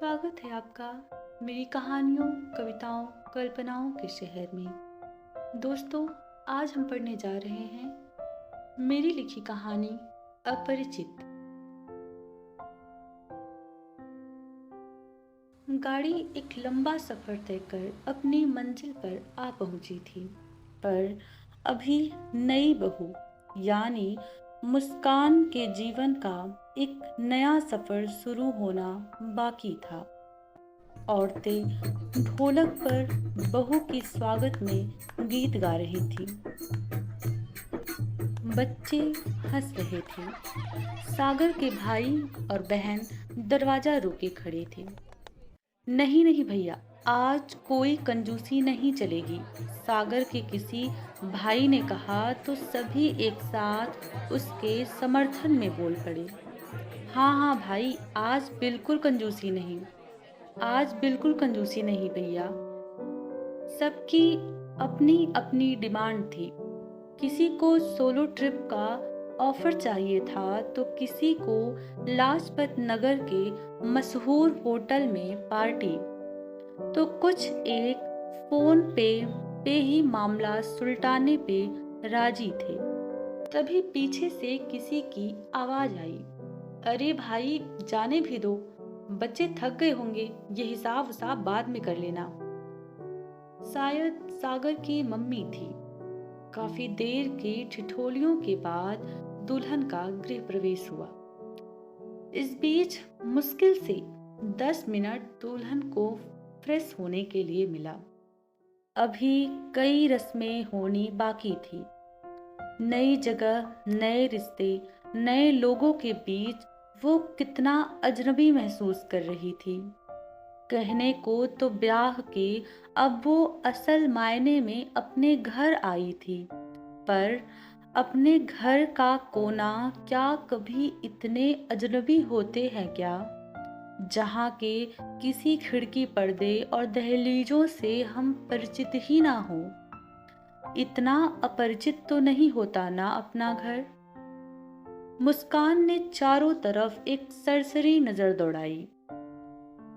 स्वागत है आपका मेरी कहानियों, कविताओं, कल्पनाओं के शहर में। दोस्तों, आज हम पढ़ने जा रहे हैं मेरी लिखी कहानी अपरिचित। गाड़ी एक लंबा सफर तय कर अपनी मंजिल पर आ पहुंची थी, पर अभी नई बहू यानी मुस्कान के जीवन का एक नया सफर शुरू होना बाकी था। औरतें ढोलक पर बहू के स्वागत में गीत गा रही थी, बच्चे हंस रहे थे। सागर के भाई और बहन दरवाजा रोके खड़े थे। नहीं नहीं भैया, आज कोई कंजूसी नहीं चलेगी, सागर के किसी भाई ने कहा तो सभी एक साथ उसके समर्थन में बोल पड़े। हाँ हाँ भाई, आज बिल्कुल कंजूसी नहीं, आज बिल्कुल कंजूसी नहीं भैया। सबकी अपनी अपनी डिमांड थी। किसी को सोलो ट्रिप का ऑफर चाहिए था तो किसी को लाजपत नगर के मशहूर होटल में पार्टी, तो कुछ एक फोन पे ही मामला सुलटाने पे राजी थे। तभी पीछे से किसी की आवाज आई, अरे भाई जाने भी दो, बच्चे थक गए होंगे, ये हिसाब वसाब बाद में कर लेना। शायद सागर की मम्मी थी। काफी देर की ठिठोलियों के बाद दुल्हन का गृह प्रवेश हुआ। इस बीच मुश्किल से 10 मिनट दुल्हन को फ्रेश होने के लिए मिला। अभी कई रस्में होनी बाकी थी। नई जगह, नए रिश्ते, नए लोगों के बीच वो कितना अजनबी महसूस कर रही थी। कहने को तो ब्याह के अब वो असल मायने में अपने घर आई थी, पर अपने घर का कोना क्या कभी इतने अजनबी होते हैं क्या, जहाँ के किसी खिड़की, पर्दे और दहलीजों से हम परिचित ही ना हो। इतना अपरिचित तो नहीं होता ना अपना घर। मुस्कान ने चारों तरफ एक सरसरी नजर दौड़ाई।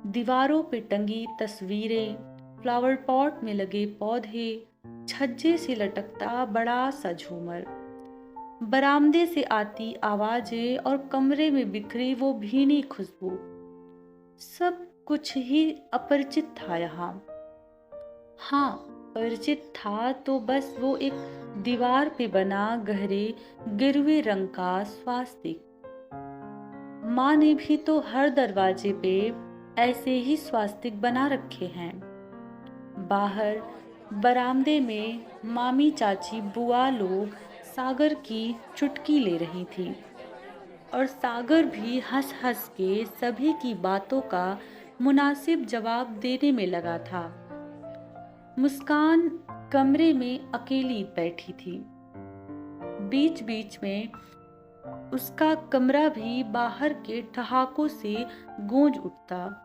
दीवारों पे टंगी तस्वीरें, फ्लावर पॉट में लगे पौधे, छज्जे से लटकता बड़ा सा झूमर, बरामदे से आती आवाजें और कमरे में बिखरी वो भीनी खुशबू, सब कुछ ही अपरिचित था यहाँ। हाँ, परिचित था तो बस वो एक दीवार पे बना गहरे गिरवे रंग का स्वास्तिक। माँ ने भी तो हर दरवाजे पे ऐसे ही स्वास्तिक बना रखे हैं। बाहर बरामदे में मामी, चाची, बुआ लोग सागर की चुटकी ले रही थी और सागर भी हंस हंस के सभी की बातों का मुनासिब जवाब देने में लगा था। मुस्कान कमरे में अकेली बैठी थी। बीच बीच में उसका कमरा भी बाहर के ठहाकों से गूंज उठता।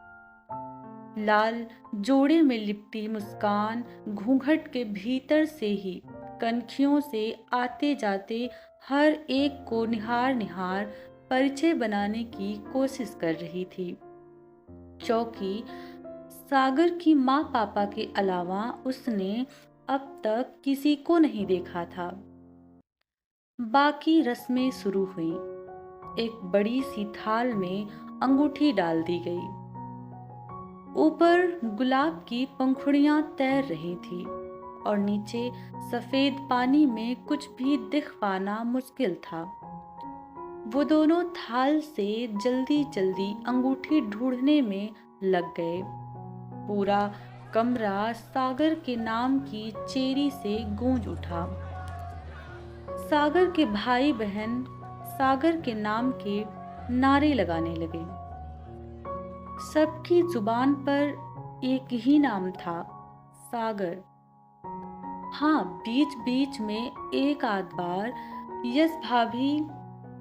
लाल जोड़े में लिपटी मुस्कान घूंघट के भीतर से ही कनखियों से आते जाते हर एक को निहार निहार परिचय बनाने की कोशिश कर रही थी, क्योंकि सागर की माँ पापा के अलावा उसने अब तक किसी को नहीं देखा था। बाकी रस्में शुरू हुई। एक बड़ी सी थाल में अंगूठी डाल दी गई। ऊपर गुलाब की पंखुड़ियां तैर रही थी और नीचे सफेद पानी में कुछ भी दिख पाना मुश्किल था। वो दोनों थाल से जल्दी जल्दी अंगूठी ढूंढने में लग गए। पूरा कमरा सागर के नाम की चेरी से गूंज उठा। सागर के भाई बहन सागर के नाम के नारे लगाने लगे। सबकी जुबान पर एक ही नाम था, सागर। हाँ, बीच बीच में एक आध बार यश भाभी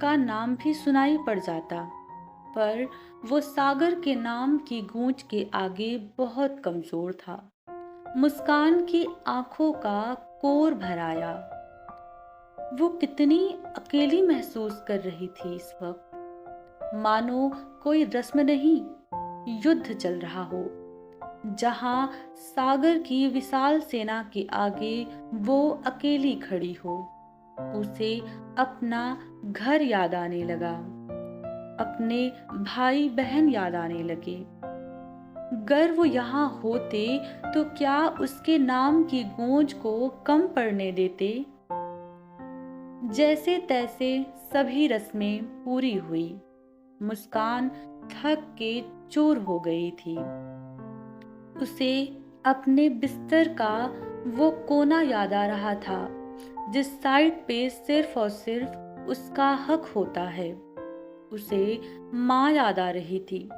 का नाम भी सुनाई पड़ जाता, पर वो सागर के नाम की गूंज के आगे बहुत कमजोर था। मुस्कान की आंखों का कोर भर आया। वो कितनी अकेली महसूस कर रही थी इस वक्त, मानो कोई रस्म नहीं, युद्ध चल रहा हो, जहां सागर की विशाल सेना के आगे वो अकेली खड़ी हो। उसे अपना घर याद आने लगा, अपने भाई बहन याद आने लगे। अगर वो यहाँ होते तो क्या उसके नाम की गूंज को कम पड़ने देते। जैसे तैसे सभी रस्में पूरी हुई। मुस्कान थक के चूर हो गई थी। उसे अपने बिस्तर का वो कोना याद आ रहा था जिस साइड पे सिर्फ और सिर्फ उसका हक होता है। उसे माँ याद आ रही थी,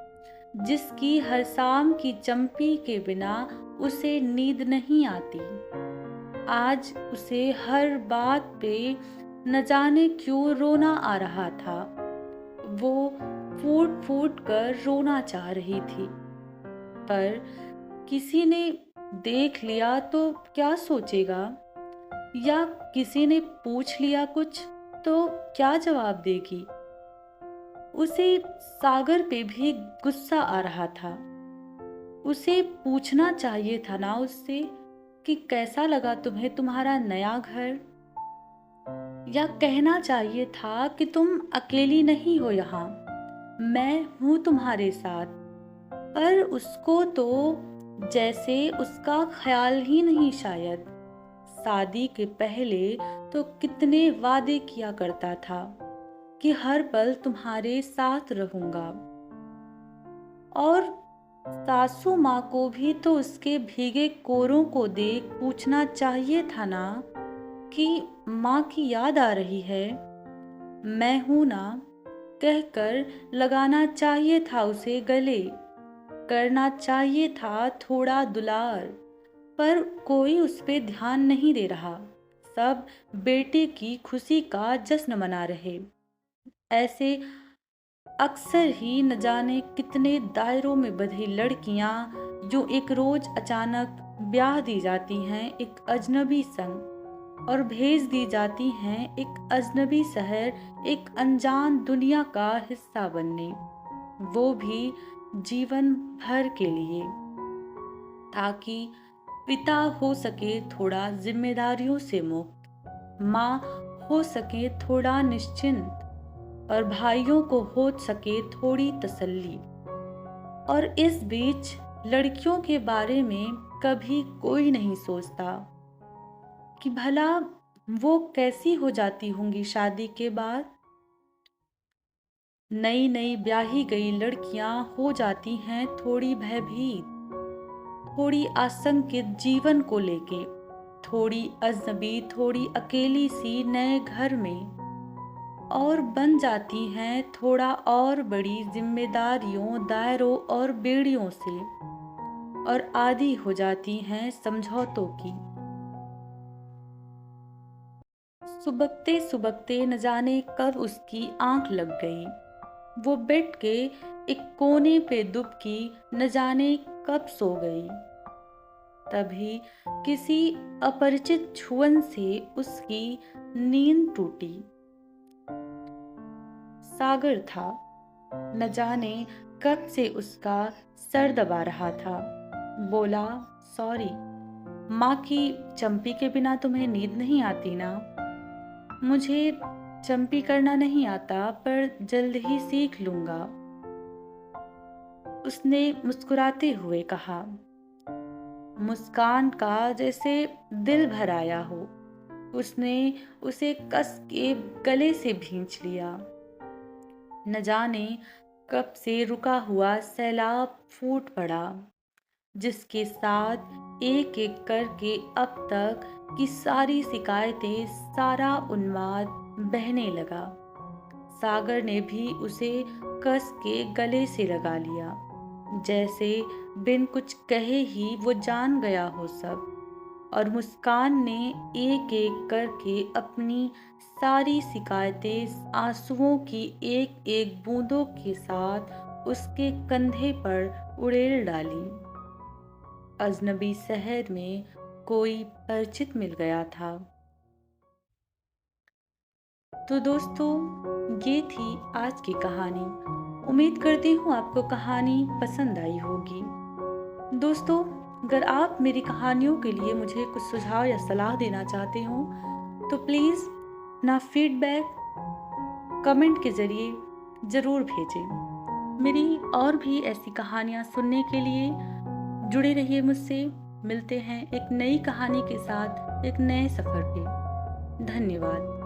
जिसकी हर शाम की चंपी के बिना उसे नींद नहीं आती। आज उसे हर बात पे न जाने क्यों रोना आ रहा था। वो फूट फूट कर रोना चाह रही थी, पर किसी ने देख लिया तो क्या सोचेगा, या किसी ने पूछ लिया कुछ तो क्या जवाब देगी। उसे सागर पे भी गुस्सा आ रहा था। उसे पूछना चाहिए था ना उससे कि कैसा लगा तुम्हें तुम्हारा नया घर, या कहना चाहिए था कि तुम अकेली नहीं हो यहाँ, मैं हूं तुम्हारे साथ। पर उसको तो जैसे उसका ख्याल ही नहीं। शायद शादी के पहले तो कितने वादे किया करता था कि हर पल तुम्हारे साथ रहूंगा। और सासू माँ को भी तो उसके भीगे कोरों को देख पूछना चाहिए था ना कि माँ की याद आ रही है, मैं हूं ना, कहकर लगाना चाहिए था उसे गले, करना चाहिए था थोड़ा दुलार। पर कोई उस पे ध्यान नहीं दे रहा। सब बेटे की खुशी का जश्न मना रहे। ऐसे अक्सर ही न जाने कितने दायरों में बंधी लड़कियां जो एक रोज अचानक ब्याह दी जाती हैं एक अजनबी संग, और भेज दी जाती हैं एक अजनबी शहर, एक अनजान दुनिया का हिस्सा बनने, वो भी जीवन भर के लिए, ताकि पिता हो सके थोड़ा जिम्मेदारियों से मुक्त, माँ हो सके थोड़ा निश्चिंत, और भाइयों को हो सके थोड़ी तसल्ली। और इस बीच लड़कियों के बारे में कभी कोई नहीं सोचता कि भला वो कैसी हो जाती होंगी शादी के बाद। नई नई ब्याही गई लड़कियां हो जाती हैं थोड़ी भयभीत, थोड़ी आशंकित जीवन को लेके, थोड़ी अजनबी, थोड़ी अकेली सी नए घर में, और बन जाती हैं थोड़ा और बड़ी जिम्मेदारियों, दायरों और बेड़ियों से, और आदी हो जाती हैं समझौतों की। सुबकते सुबकते न जाने कब उसकी आंख लग गई। वो बेड के एक कोने पे दुबकी न जाने कब सो गई। तभी किसी अपरिचित छुअन से उसकी नींद टूटी। सागर था। न जाने कब से उसका सर दबा रहा था। बोला, सॉरी, माँ की चंपी के बिना तुम्हें नींद नहीं आती ना? मुझे चंपी करना नहीं आता, पर जल्द ही सीख लूंगा, उसने मुस्कुराते हुए कहा। मुस्कान का जैसे दिल भर आया हो। उसने उसे कस के गले से भींच लिया। न जाने कब से रुका हुआ सैलाब फूट पड़ा, जिसके साथ एक एक करके अब तक की सारी शिकायतें, सारा उन्माद बहने लगा। सागर ने भी उसे कस के गले से लगा लिया, जैसे बिन कुछ कहे ही वो जान गया हो सब। और मुस्कान ने एक एक करके अपनी सारी शिकायतें आंसुओं की एक एक बूंदों के साथ उसके कंधे पर उड़ेल डाली। अजनबी शहर में कोई परिचित मिल गया था। तो दोस्तों, ये थी आज की कहानी। उम्मीद करती हूँ आपको कहानी पसंद आई होगी। दोस्तों, अगर आप मेरी कहानियों के लिए मुझे कुछ सुझाव या सलाह देना चाहते हो तो प्लीज़ ना फीडबैक कमेंट के ज़रिए ज़रूर भेजें। मेरी और भी ऐसी कहानियाँ सुनने के लिए जुड़े रहिए मुझसे। मिलते हैं एक नई कहानी के साथ एक नए सफ़र पे। धन्यवाद।